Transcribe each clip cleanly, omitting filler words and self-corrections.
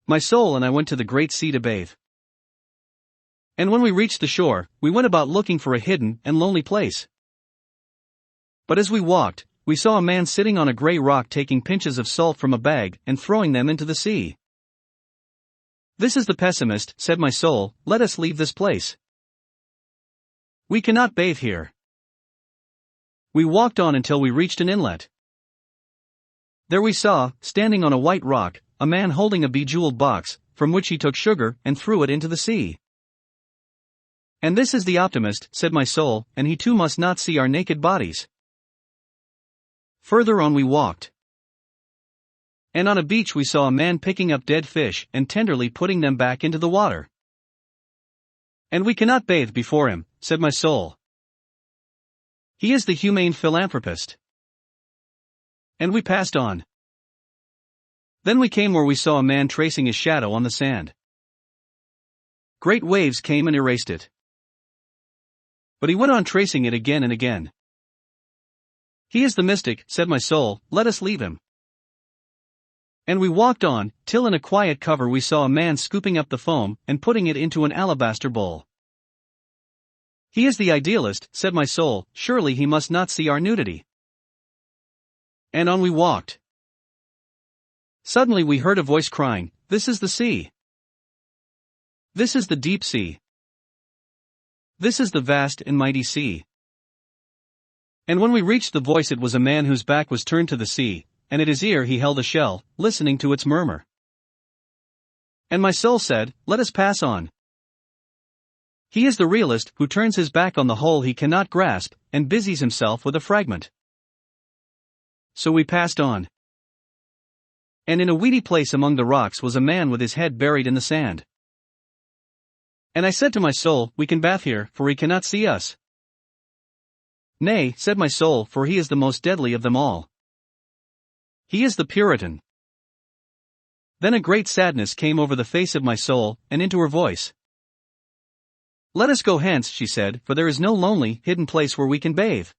My soul and I went to the great sea to bathe. And when we reached the shore, we went about looking for a hidden and lonely place. But as we walked, we saw a man sitting on a gray rock taking pinches of salt from a bag and throwing them into the sea. "This is the pessimist," said my soul, "let us leave this place. We cannot bathe here." We walked on until we reached an inlet. There we saw, standing on a white rock, a man holding a bejeweled box, from which he took sugar and threw it into the sea. "And this is the optimist," said my soul, "and he too must not see our naked bodies." Further on we walked. And on a beach we saw a man picking up dead fish and tenderly putting them back into the water. "And we cannot bathe before him," said my soul. "He is the humane philanthropist." And we passed on. Then we came where we saw a man tracing his shadow on the sand. Great waves came and erased it. But he went on tracing it again and again. "He is the mystic," said my soul, "let us leave him." And we walked on, till in a quiet cover we saw a man scooping up the foam and putting it into an alabaster bowl. "He is the idealist," said my soul, "surely he must not see our nudity." And on we walked. Suddenly we heard a voice crying, "This is the sea. This is the deep sea. This is the vast and mighty sea." And when we reached the voice, it was a man whose back was turned to the sea, and at his ear he held a shell, listening to its murmur. And my soul said, "Let us pass on." He is the realist who turns his back on the whole he cannot grasp, and busies himself with a fragment. So we passed on. And in a weedy place among the rocks was a man with his head buried in the sand. And I said to my soul, "We can bathe here, for he cannot see us." "Nay," said my soul, "for he is the most deadly of them all. He is the Puritan." Then a great sadness came over the face of my soul, and into her voice. "Let us go hence," she said, "for there is no lonely, hidden place where we can bathe.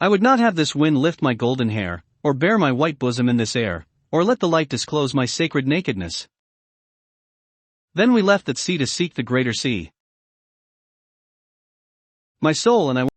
I would not have this wind lift my golden hair, or bare my white bosom in this air, or let the light disclose my sacred nakedness." Then we left that sea to seek the greater sea. My soul and I